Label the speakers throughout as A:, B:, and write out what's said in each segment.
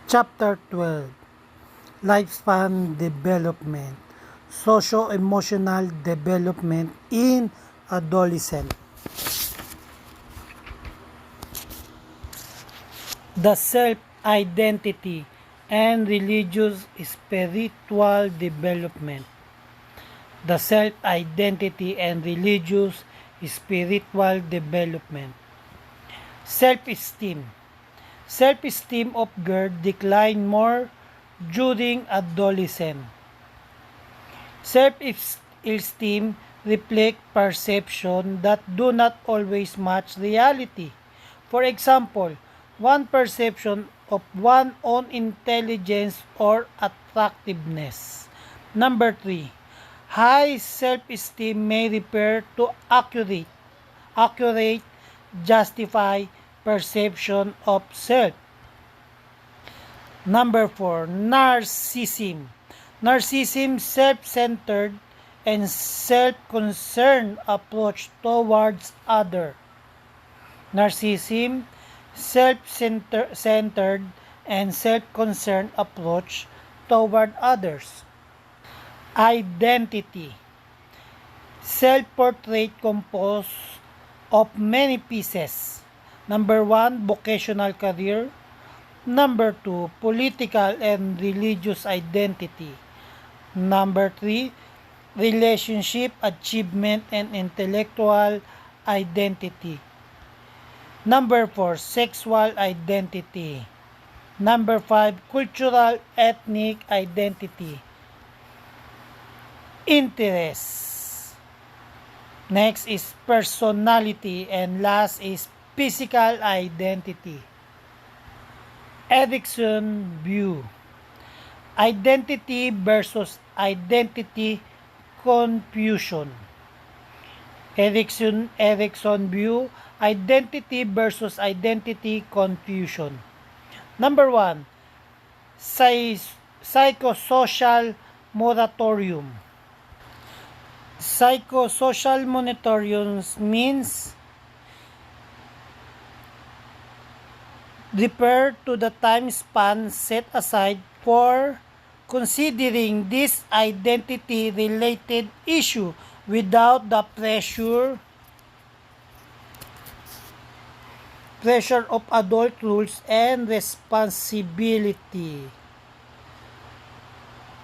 A: Chapter 12, Lifespan Development, Socioemotional Development in Adolescence. The self-identity and religious spiritual development. The self-identity and religious spiritual development. Self-esteem. Self-esteem of girls decline more during adolescence. Self-esteem reflect perception that do not always match reality. For example, one perception of one's own intelligence or attractiveness. Number 3. High self-esteem may refer to accurate, justify perception of self. Number 4. Narcissism. Narcissism, self-centered and self-concerned approach towards others. Narcissism, self-centered and self-concerned approach toward others. Identity. Self-portrait composed of many pieces. Number 1, vocational career. Number 2, political and religious identity. Number 3, relationship, achievement, and intellectual identity. Number 4, sexual identity. Number 5, cultural ethnic identity. Interests. Next is personality, and last is physical identity. Erikson view. Identity versus identity confusion. Erikson view. Identity versus identity confusion. Number 1. Psychosocial moratorium. Psychosocial moratorium means refer to the time span set aside for considering this identity-related issue without the pressure of adult rules and responsibility.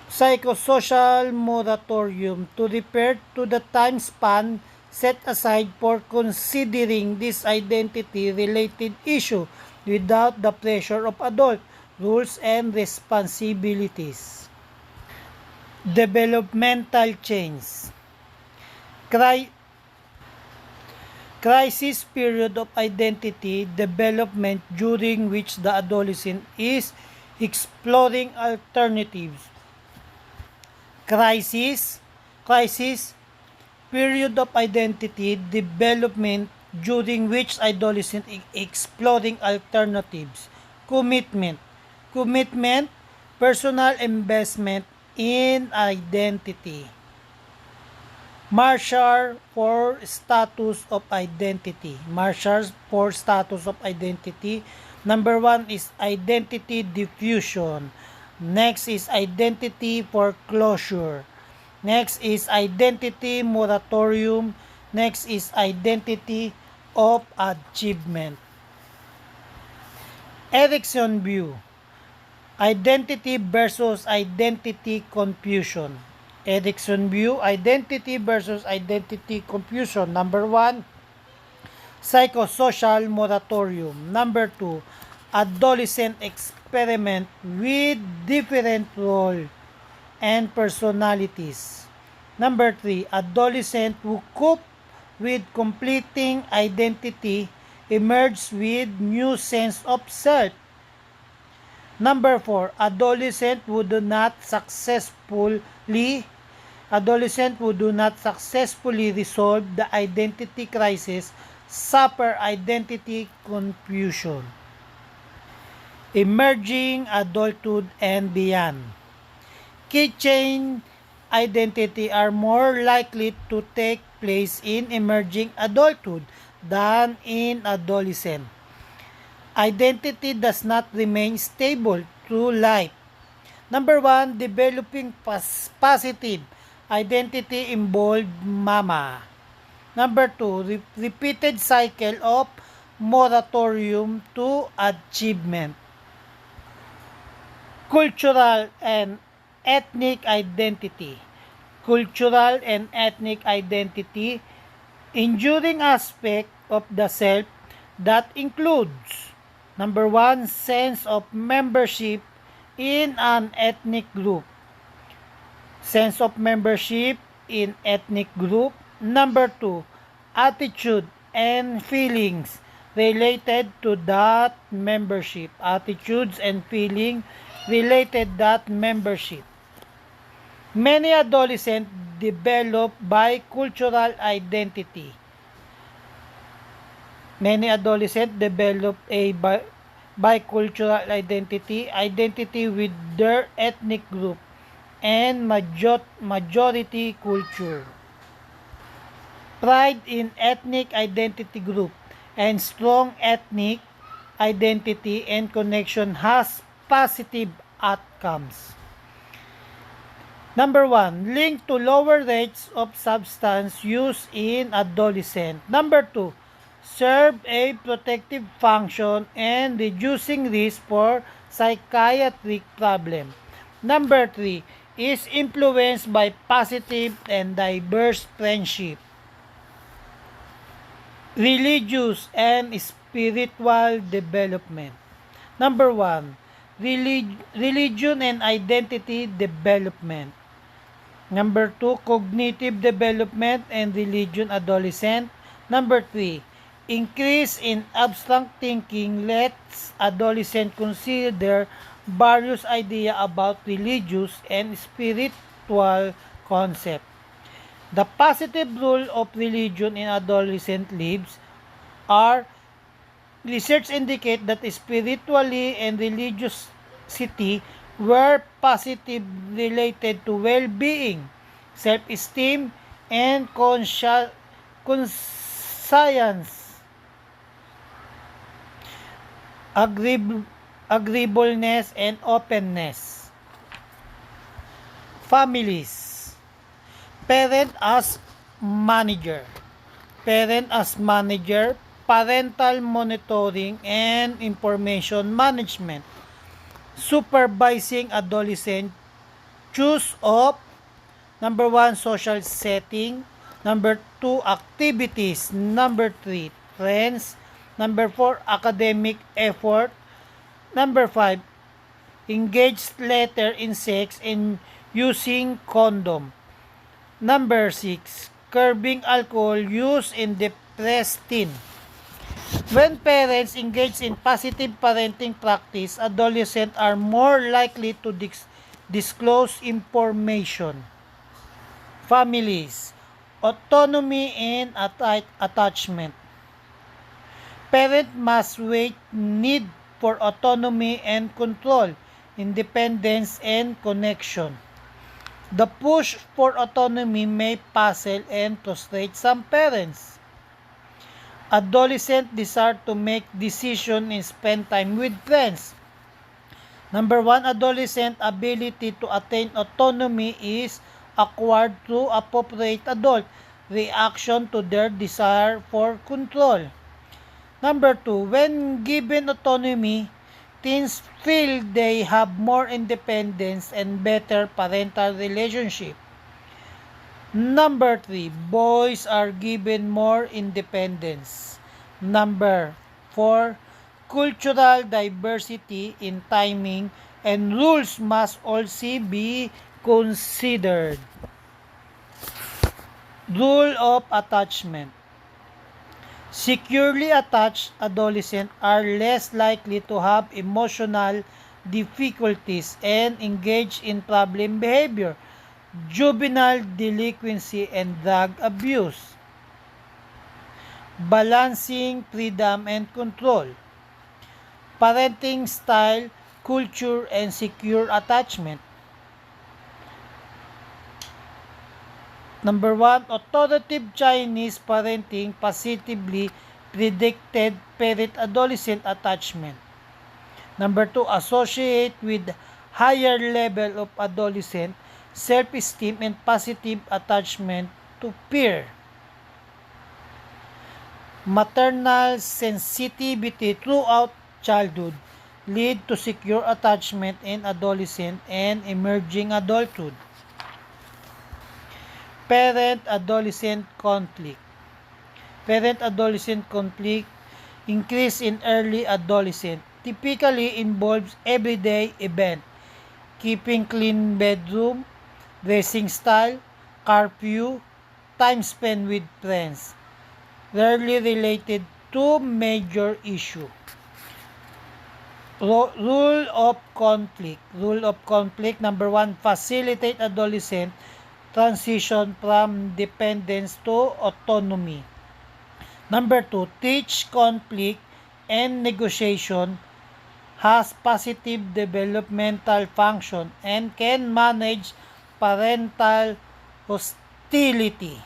A: Psychosocial moratorium to refer to the time span set aside for considering this identity-related issue without the pressure of adult rules and responsibilities. Developmental change. Crisis period of identity development during which the adolescent is exploring alternatives. Crisis period of identity development during which adolescent is exploring alternatives. Commitment, personal investment in identity. Marshal for status of identity. Marshals for status of identity. Number 1 is identity diffusion. Next is identity foreclosure. Next is identity moratorium. Next is identity of achievement. Erikson view. Identity versus identity confusion. Erikson view, identity versus identity confusion. Number 1, psychosocial moratorium. Number 2, adolescent experiment with different role and personalities. Number 3, adolescent who cope with completing identity emerge with new sense of self. Number 4, adolescent who do not successfully resolve the identity crisis suffer identity confusion. Emerging adulthood and beyond. Keychain identity are more likely to take place in emerging adulthood than in adolescence. Identity does not remain stable through life. Number 1, developing positive identity involved mama. Number 2, repeated cycle of moratorium to achievement. Cultural and ethnic identity. Cultural and ethnic identity, enduring aspect of the self that includes, number 1, sense of membership in an ethnic group. Sense of membership in ethnic group. Number 2, attitude and feelings related to that membership. Attitudes and feelings related that membership. Many adolescents develop bicultural identity. Many adolescents develop a bicultural identity with their ethnic group and majority culture. Pride in ethnic identity group and strong ethnic identity and connection has positive outcomes. Number 1, link to lower rates of substance use in adolescent. Number 2, serve a protective function and reducing risk for psychiatric problem. Number 3, is influenced by positive and diverse friendship. Religious and spiritual development. Number 1, religion and identity development. Number 2, cognitive development and religion adolescent. Number 3, increase in abstract thinking lets adolescent consider various ideas about religious and spiritual concept. The positive role of religion in adolescent lives are research indicate that spirituality and religiosity were positive related to well-being, self-esteem, and conscience, agreeableness, and openness. Families. Parent as manager. Parent as manager, parental monitoring, and information management. Supervising adolescent choose of, number 1, social setting. Number 2, activities. Number 3, friends. Number 4, academic effort. Number 5, engaged later in sex and using condom. Number 6, curbing alcohol use in depressed teen. When parents engage in positive parenting practice, adolescents are more likely to disclose information. Families, autonomy and attachment. Parent must weigh need for autonomy and control, independence and connection. The push for autonomy may puzzle and frustrate some parents. Adolescent desire to make decisions and spend time with friends. Number 1, adolescent ability to attain autonomy is acquired through appropriate adult reaction to their desire for control. Number 2, when given autonomy, teens feel they have more independence and better parental relationship. Number 3, boys are given more independence. Number 4, cultural diversity in timing and rules must also be considered. Rule of attachment. Securely attached adolescents are less likely to have emotional difficulties and engage in problem behavior, juvenile delinquency, and drug abuse. Balancing freedom and control. Parenting style, culture, and secure attachment. Number 1, authoritative Chinese parenting positively predicted parent-adolescent attachment. Number 2, associate with higher level of adolescent self-esteem and positive attachment to peer. Maternal sensitivity throughout childhood lead to secure attachment in adolescent and emerging adulthood. Parent-adolescent conflict. Parent-adolescent conflict increase in early adolescent typically involves everyday event, keeping clean bedroom, dressing style, curfew, time spent with friends, rarely related to major issue. Rule of conflict. Rule of conflict, number 1, facilitate adolescent transition from dependence to autonomy. Number 2, teach conflict and negotiation, has positive developmental function, and can manage parental hostility.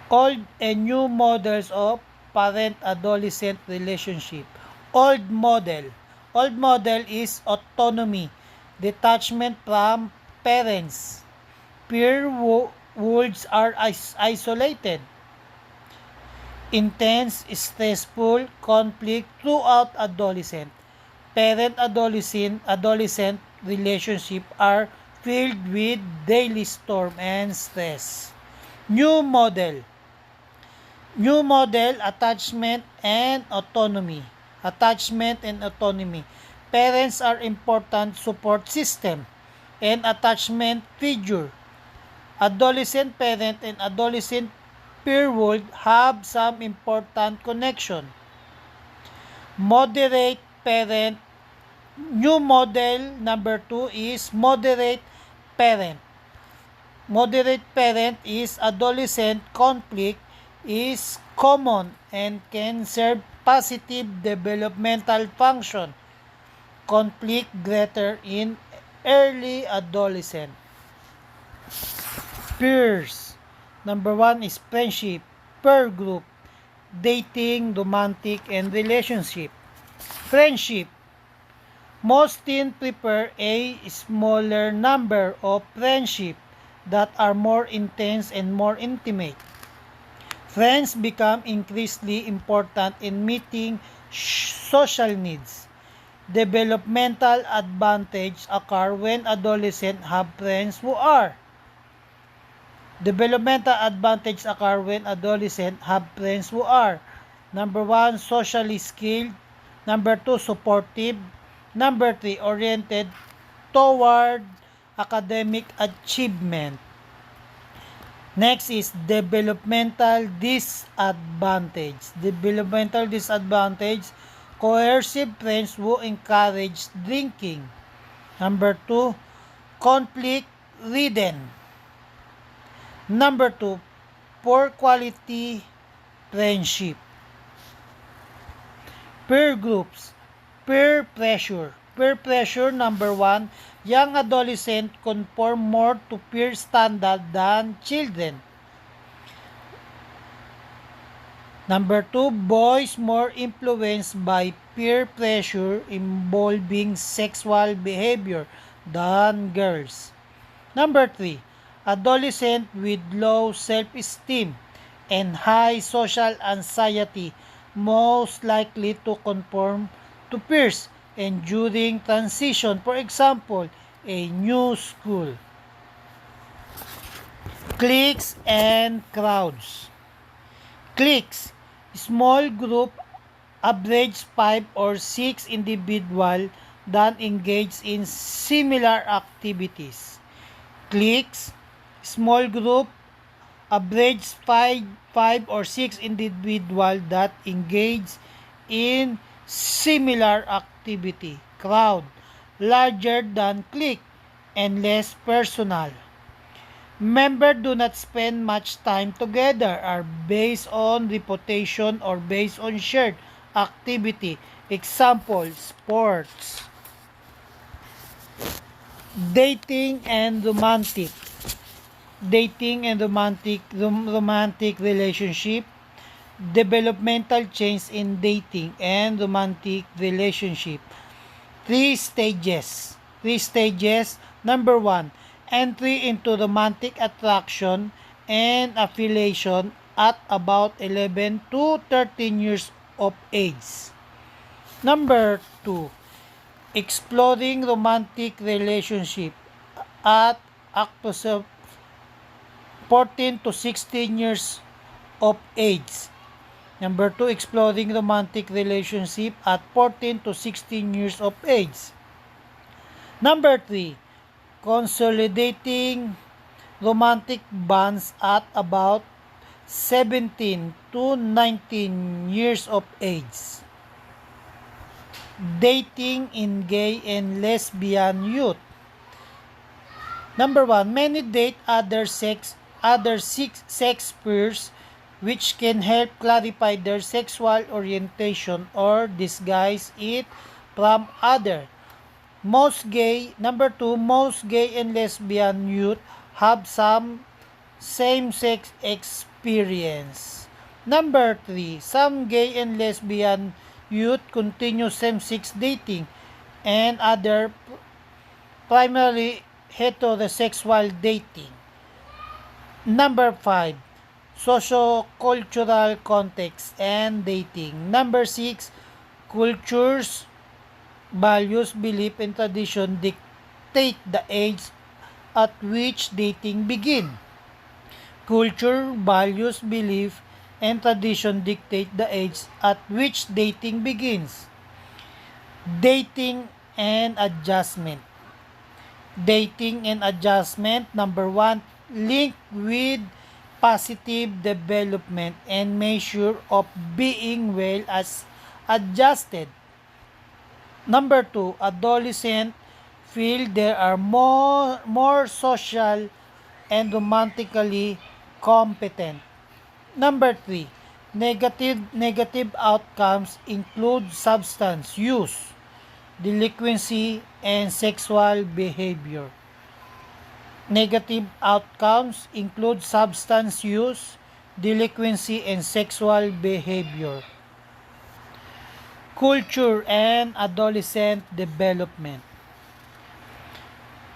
A: Old and new models of parent-adolescent relationship. Old model. Old model is autonomy, detachment from parents. Peer worlds are isolated. Intense, stressful conflict throughout adolescent. Parent-adolescent relationship are filled with daily storm and stress. New model. New model, attachment and autonomy. Attachment and autonomy. Parents are important support system and attachment figure. Adolescent parent and adolescent peer world have some important connection. Moderate parent. New model number 2 is moderate parent. Moderate parent is adolescent conflict is common and can serve positive developmental function. Conflict greater in early adolescent. Peers. Number 1 is friendship, peer group, dating, romantic, and relationship. Friendship. Most teens prefer a smaller number of friendships that are more intense and more intimate. Friends become increasingly important in meeting social needs. Developmental advantage occur when adolescents have friends who are. Developmental advantage occur when adolescents have friends who are. Number 1, socially skilled. Number 2, supportive. Number 3, oriented toward academic achievement. Next is developmental disadvantage. Developmental disadvantage, coercive friends who encourage drinking. Number 2, conflict ridden. Number 2, poor quality friendship. Peer groups, peer pressure. Peer pressure, number 1, young adolescents conform more to peer standard than children. Number 2, boys more influenced by peer pressure involving sexual behavior than girls. Number 3, adolescent with low self-esteem and high social anxiety most likely to conform to peers and during transition, for example, a new school. Cliques and crowds. Cliques, small group, average 5 or 6 individuals that engage in similar activities. Cliques, small group, average 5 or 6 individuals that engage in similar activity. Crowd, larger than clique and less personal. Members do not spend much time together, are based on reputation or based on shared activity. Example, sports. Dating and romantic. Dating and romantic relationship. developmental change in dating and romantic relationship. Three stages. Number one, entry into romantic attraction and affiliation at about 11 to 13 years of age. Number two, exploring romantic relationship at active 14 to 16 years of age. Number 2, exploring romantic relationship at 14 to 16 years of age. Number 3, consolidating romantic bonds at about 17 to 19 years of age. Dating in gay and lesbian youth. Number 1, many date other sex peers, which can help clarify their sexual orientation or disguise it from other. Number 2, most gay and lesbian youth have some same-sex experience. Number 3, some gay and lesbian youth continue same-sex dating and other primarily heterosexual dating. Number 5, socio-cultural context and dating. Number 6, cultures, values, belief, and tradition dictate the age at which dating begin. Culture, values, belief, and tradition dictate the age at which dating begins. Dating and adjustment. Number 1, link with positive development and measure of being well as adjusted. Number 2, adolescent feel they are more social and romantically competent. Number 3, negative outcomes include substance use, delinquency, and sexual behavior. Negative outcomes include substance use, delinquency, and sexual behavior. Culture and adolescent development.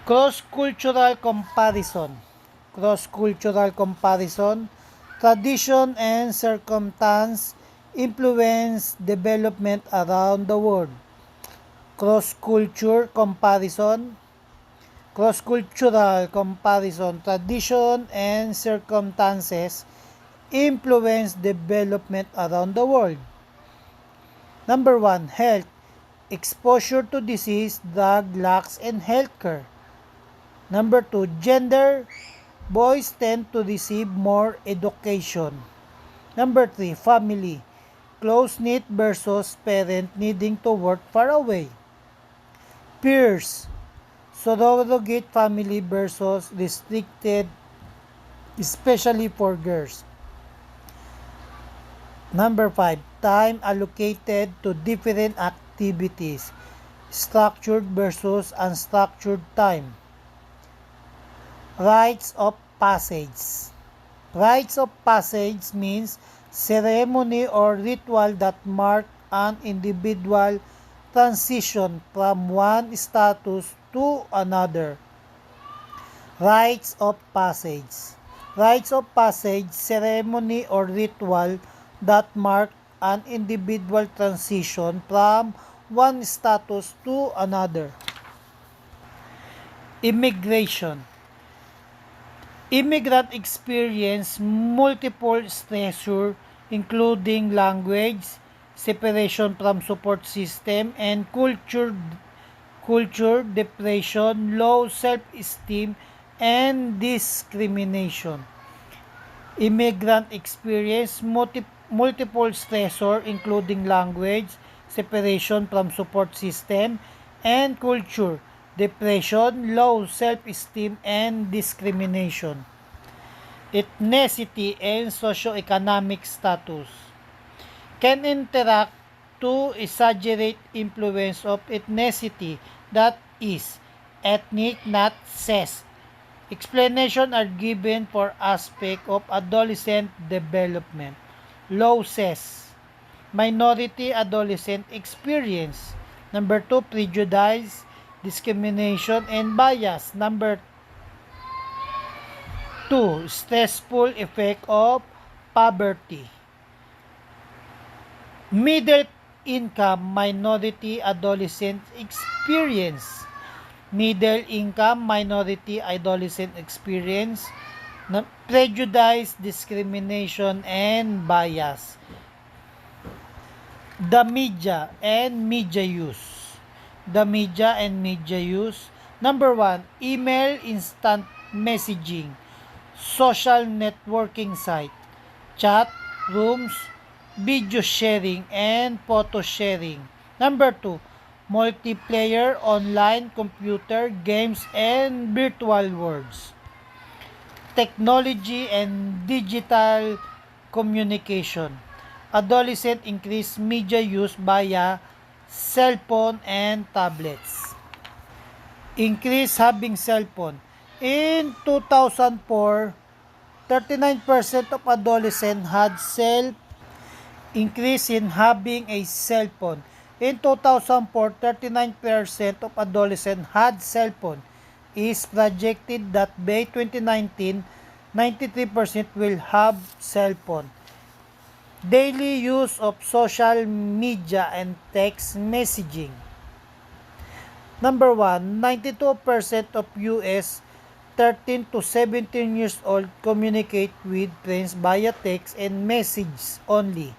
A: Cross-cultural comparison. Tradition and circumstance influence development around the world. Cross-cultural comparison, tradition and circumstances influence development around the world. Number 1, health, exposure to disease, drug, lacks, and healthcare. Number 2, gender, boys tend to receive more education. Number 3, family, close-knit versus parent needing to work far away. Peers, surrogate family versus restricted, especially for girls. Number 5, time allocated to different activities, structured versus unstructured time. Rites of passage. Rites of passage means ceremony or ritual that mark an individual transition from one status to another. Rites of passage. Rites of passage, ceremony or ritual that mark an individual transition from one status to another. Immigration. Immigrant experience multiple stressors including language, separation from support system, and culture, depression, low self-esteem, and discrimination. Immigrant experience multiple stressors including language, separation from support system, and culture, depression, low self-esteem, and discrimination. Ethnicity and socioeconomic status can interact to exaggerate influence of ethnicity, that is, ethnic, not sex. Explanations are given for aspect of adolescent development, losses. Minority adolescent experience. Number 2, prejudice, discrimination, and bias. Number 2, stressful effect of poverty. Middle income minority adolescent experience. Middle income minority adolescent experience. Prejudice, discrimination, and bias. The media and media use. The media and media use. Number 1, email, instant messaging, social networking site, chat rooms, video sharing, and photo sharing. Number 2, multiplayer, online, computer, games, and virtual worlds. Technology and digital communication. Adolescent increase media use via cell phone and tablets. Increase having cell phone. In 2004, 39% of adolescents had increase in having a cell phone. In 2004, 39% of adolescents had cell phone. Is projected that by 2019, 93% will have cell phone. Daily use of social media and text messaging. Number 1, 92% of US 13 to 17 years old communicate with friends via text and message only.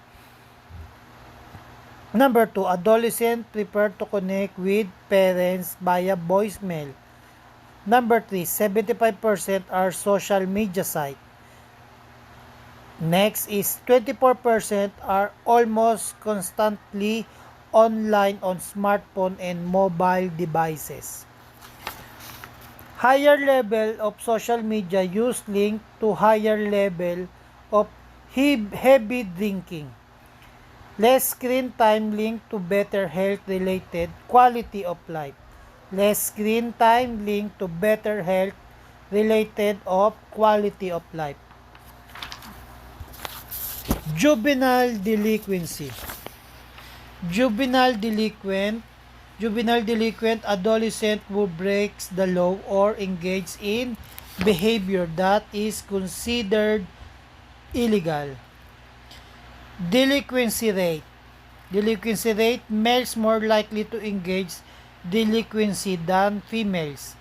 A: Number 2, adolescents prefer to connect with parents via voicemail. Number 3, 75% are social media site. Next is 24% are almost constantly online on smartphone and mobile devices. Higher level of social media use linked to higher level of heavy drinking. Less screen time linked to better health-related quality of life. Less screen time linked to better health-related of quality of life. Juvenile delinquency. Juvenile delinquent adolescent who breaks the law or engages in behavior that is considered illegal. Delinquency rate. Delinquency rate, males more likely to engage delinquency than females.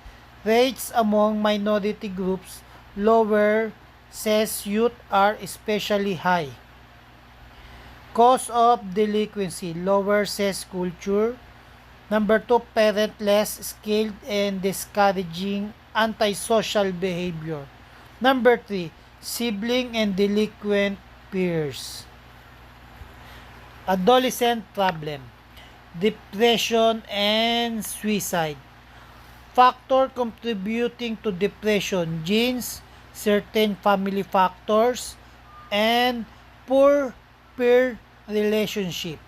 A: Rates among minority groups lower, says youth are especially high. Cause of delinquency, lower says culture. Number 2, parent less skilled and discouraging antisocial behavior. Number 3, sibling and delinquent peers. Adolescent problem, depression and suicide. Factor contributing to depression, genes, certain family factors, and poor peer relationship.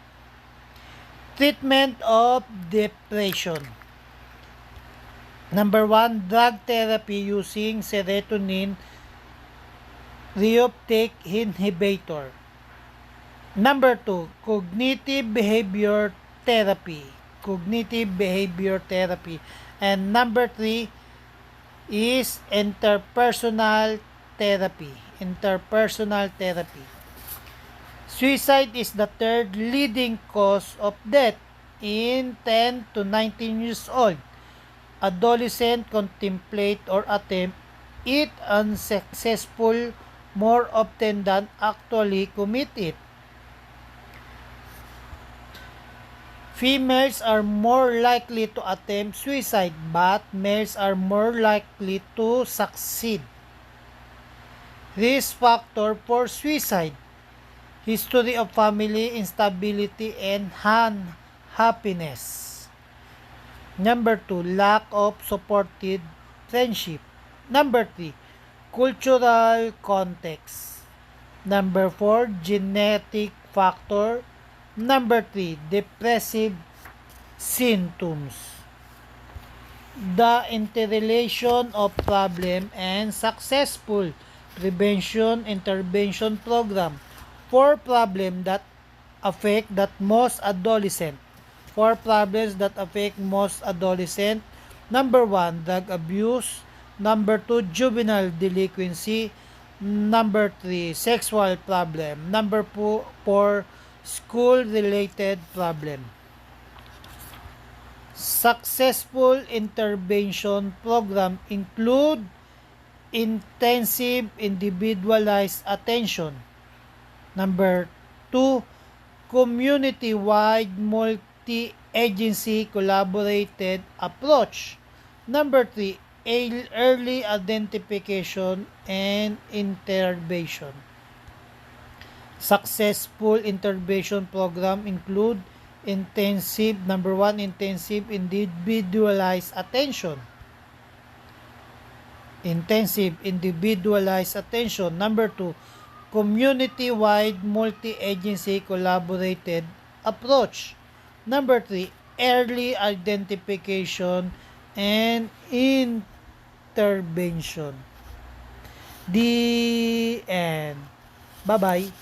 A: Treatment of depression. Number 1, drug therapy using serotonin reuptake inhibitor. Number 2, cognitive behavior therapy. Cognitive behavior therapy. And number 3 is interpersonal therapy. Interpersonal therapy. Suicide is the third leading cause of death in 10 to 19 years old. Adolescents contemplate or attempt it unsuccessful more often than actually commit it. Females are more likely to attempt suicide, but males are more likely to succeed. Risk factor for suicide: history of family instability and unhappiness. Number 2, lack of supportive friendship. Number 3, cultural context. Number 4, genetic factor. Number 3, depressive symptoms. The interrelation of problem and successful prevention intervention program. Four problems that affect that most adolescent. Four problems that affect most adolescent. Number one, drug abuse. Number two, juvenile delinquency. Number three, sexual problem. Number four, school-related problem. Successful intervention program include intensive individualized attention. Number two, community-wide multi-agency collaborated approach. Number three, early identification and intervention. Successful intervention program include number one, intensive individualized attention. Intensive individualized attention. Number two, community-wide multi-agency collaborated approach. Number three, early identification and intervention. The end. Bye-bye.